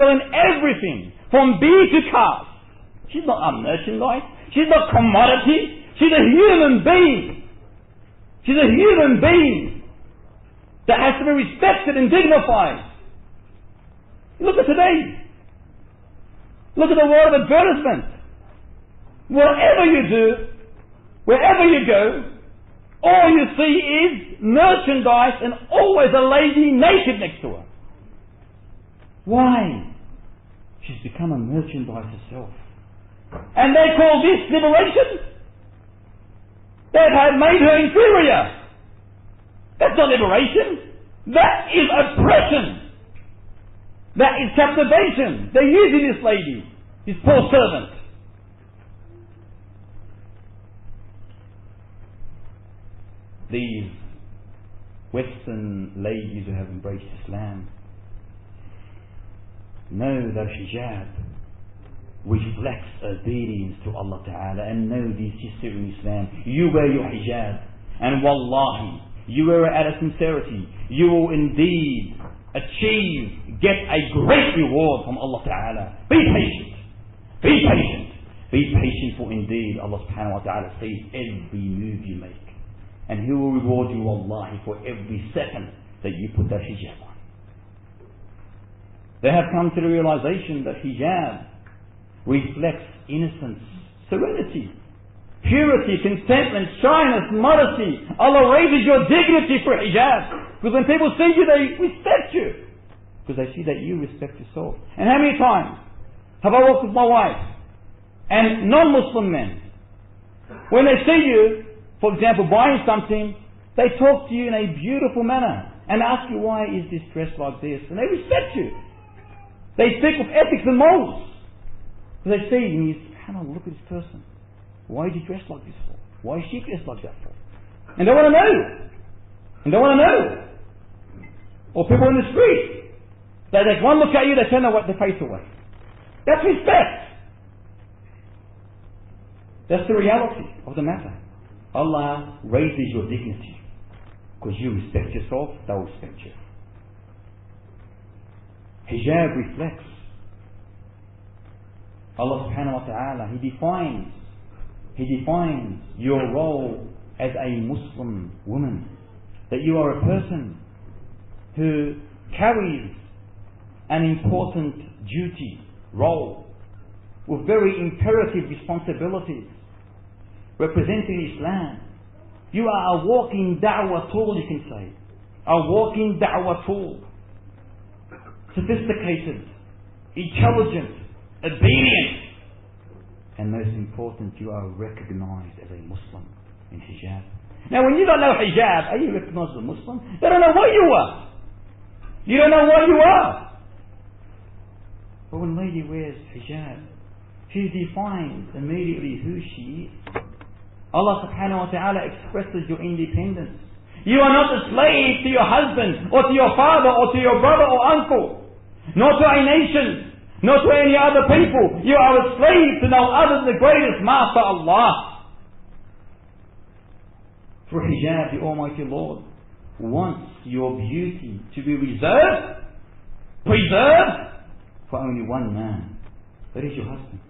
in everything, from bee to calf. She's not a merchandise. She's not commodity. She's a human being. She's a human being that has to be respected and dignified. Look at today. Look at the world of advertisement. Whatever you do, wherever you go, all you see is merchandise and always a lady naked next to her. Why? She's become a merchandise herself. And they call this liberation? They've made her inferior. That's not liberation. That is oppression. That is captivation. They're using this lady, this poor servant. These Western ladies who have embraced Islam know that hijab reflects obedience to Allah Ta'ala, and know, dear sister in Islam, you wear your hijab, and wallahi, you wear it out of sincerity, you will indeed get a great reward from Allah Ta'ala. Be patient. Be patient. Be patient, for indeed Allah Subhanahu wa Ta'ala sees every move you make. And He will reward you, wallahi, for every second that you put that hijab on. They have come to the realization that hijab reflects innocence, serenity, purity, contentment, shyness, modesty. Allah raises your dignity for hijab. Because when people see you, they respect you. Because they see that you respect yourself. And how many times have I walked with my wife and non-Muslim men, when they see you, for example, buying something, they talk to you in a beautiful manner and ask you, why is this dressed like this? And they respect you. They speak with ethics and morals. Because they see you and you say, look at this person. Why is he dressed like this for? Why is she dressed like that for? And they want to know. And they want to know. Or people in the street, they take one look at you, they turn their face away. That's respect. That's the reality of the matter. Allah raises your dignity. Because you respect yourself, they'll respect you. Hijab reflects. Allah Subhanahu wa Ta'ala, He defines your role as a Muslim woman. That you are a person who carries an important duty, role, with very imperative responsibilities, representing Islam. You are a walking da'wah tool, you can say. A walking da'wah tool. Sophisticated, intelligent, obedient, and most important, you are recognized as a Muslim in hijab. Now when you don't know hijab, are you recognized as a Muslim? They don't know what you are. You don't know what you are. But when a lady wears hijab, she defines immediately who she is. Allah Subhanahu wa Ta'ala expresses your independence. You are not a slave to your husband, or to your father, or to your brother or uncle, nor to a nation, nor to any other people. You are a slave to no other than the greatest master, Allah. For hijab, the Almighty Lord wants your beauty to be reserved, preserved, for only one man. That is your husband.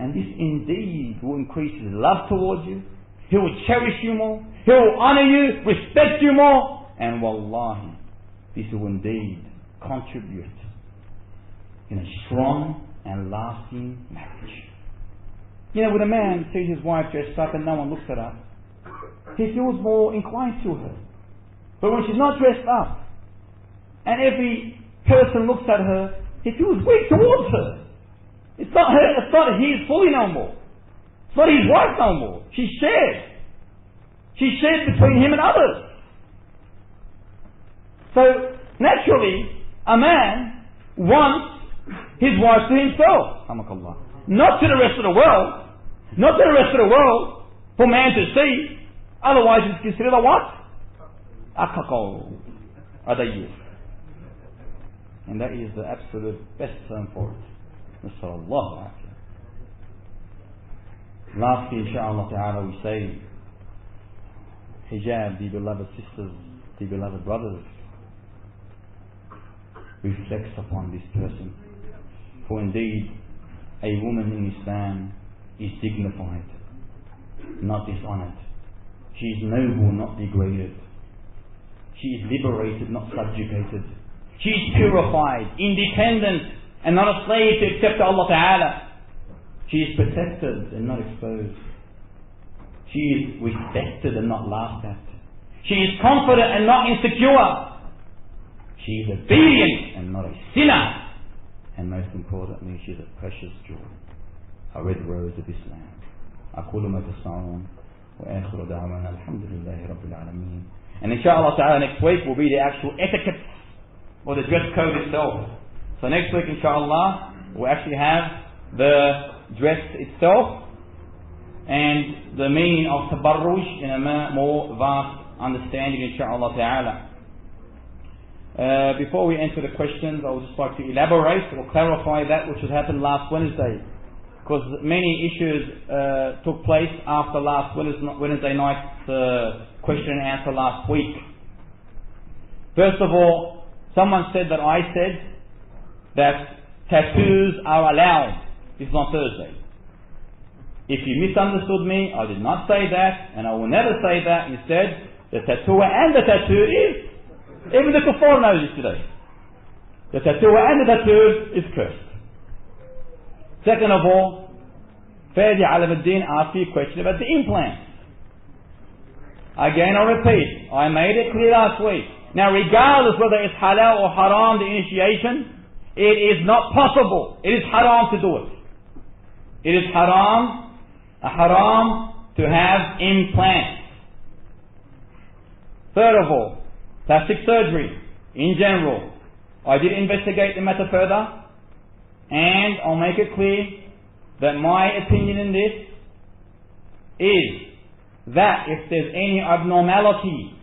And this indeed will increase his love towards you. He will cherish you more. He will honor you, respect you more. And wallahi, this will indeed contribute in a strong and lasting marriage. You know, when a man sees his wife dressed up and no one looks at her, he feels more inclined to her. But when she's not dressed up and every person looks at her, he feels weak towards her. It's not his fully no more. It's not his wife no more. She's shared. She's shared between him and others. So, naturally, a man wants his wife to himself. Not to the rest of the world. Not to the rest of the world for man to see. Otherwise it's considered a what? A kakao. Adayis. And that is the absolute best term for it. Nasrallah. Lastly, inshaAllah ta'ala, we say, hijab, dear beloved sisters, dear beloved brothers, reflects upon this person. For indeed, a woman in Islam is dignified, not dishonored. She is noble, not degraded. She is liberated, not subjugated. She is purified, independent, and not a slave to accept Allah Ta'ala. She is protected and not exposed. She is respected and not laughed at. She is confident and not insecure. She is obedient and not a sinner. And most importantly, she is a precious jewel, a red rose of Islam. أقول ما تسمعون وآخر دعوانا الحمد لله رب العالمين. And inshallah ta'ala next week will be the actual etiquette or the dress code itself. So next week inshallah we'll actually have the dress itself and the meaning of tabarruj in a more vast understanding inshallah ta'ala. Before we enter the questions, I would just like to elaborate or clarify that which has happened last Wednesday, because many issues took place after last Wednesday night's question and answer last week. First of all, someone said that I said that tattoos are allowed. This is on Thursday. If you misunderstood me, I did not say that, and I will never say that. Instead, the tattooer and the tattooed is, even the kuffar knows this today. The tattooer and the tattooed is cursed. Second of all, Fadi Alamuddin asked you a question about the implants. Again, I repeat, I made it clear last week. Now, regardless whether it's halal or haram, the initiation, it is not possible. It is haram to do it. It is haram to have implants. Third of all, plastic surgery in general. I did investigate the matter further, and I'll make it clear that my opinion in this is that if there's any abnormality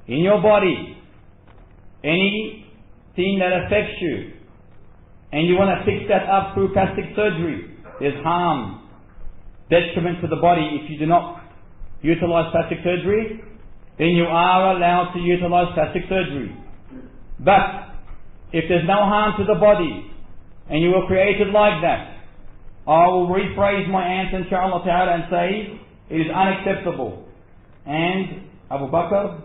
in your body, anything that affects you, and you want to fix that up through plastic surgery, there's harm, detriment to the body if you do not utilize plastic surgery, then you are allowed to utilize plastic surgery. But if there's no harm to the body and you were created like that, I will rephrase my answer inshallah ta'ala and say it is unacceptable. And Abu Bakr,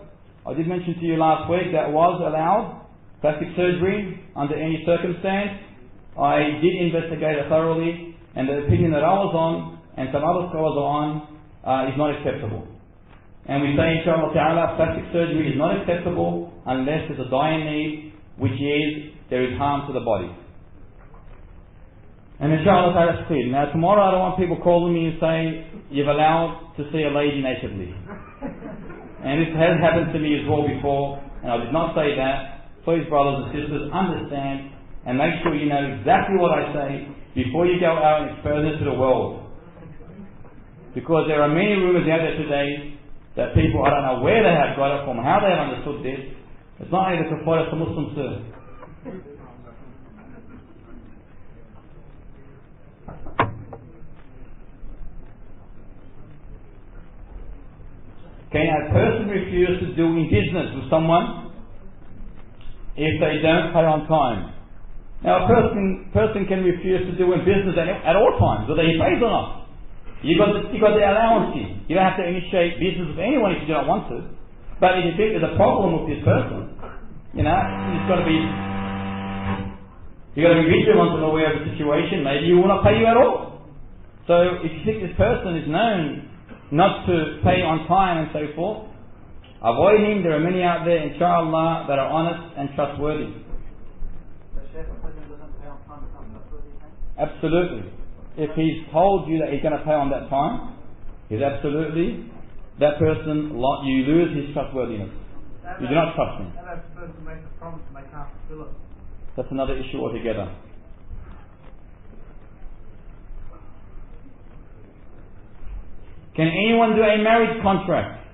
I did mention to you last week that was allowed, plastic surgery under any circumstance. I did investigate it thoroughly, and the opinion that I was on and some other scholars are on is not acceptable. And we say inshallah ta'ala plastic surgery is not acceptable unless there's a dying need, which is there is harm to the body. And inshallah ta'ala it's clear. Now tomorrow I don't want people calling me and saying you've allowed to see a lady nakedly. And this has happened to me as well before, and I did not say that. Please brothers and sisters, understand and make sure you know exactly what I say before you go out and expose it to the world. Because there are many rumors out there today that people, I don't know where they have got it from, how they have understood this. It's not only the kuffar, it's the Muslims too. Can a person refuse to do business with someone if they don't pay on time? Now a person can refuse to do business at all times, whether he pays or not. You got the allowance here. You don't have to initiate business with anyone if you don't want to. But if you think there's a problem with this person, you got to be vigilant and aware of the situation. Maybe he will not pay you at all. So if you think this person is known not to pay on time and so forth, avoid him. There are many out there, inshallah, that are honest and trustworthy. Absolutely. If he's told you that he's going to pay on that time, he's absolutely, that person, you lose his trustworthiness. You do not trust him. How about the person makes a promise and they can't fulfill it? That's another issue altogether. Can anyone do a marriage contract?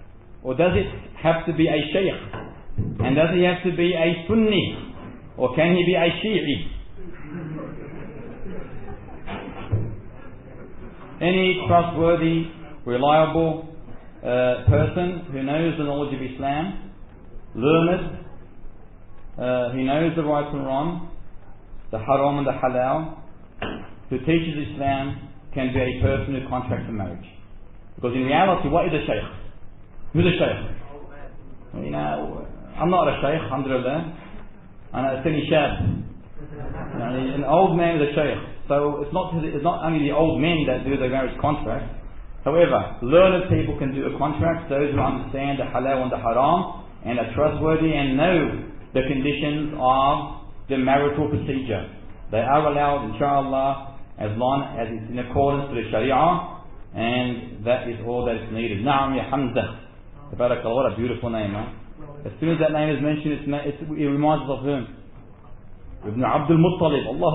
Or does it have to be a shaykh? And does he have to be a Sunni? Or can he be a Shi'i? Any trustworthy, reliable person who knows the knowledge of Islam, learned, who knows the right and wrong, the haram and the halal, who teaches Islam, can be a person who contracts a marriage. Because in reality, what is a shaykh? Who's a shaykh? You know, I'm not a shaykh, alhamdulillah. I'm a silly shab. An old man is a shaykh. So it's not only the old men that do the marriage contract. However, learned people can do a contract, those who understand the halal and the haram and are trustworthy and know the conditions of the marital procedure. They are allowed, inshallah, as long as it's in accordance with the Sharia, and that is all that is needed. Na'am ya Hamza. Tabarakallah, what a beautiful name, huh? As soon as that name is mentioned, it reminds us of whom? Ibn Abdul Muttalib. Allah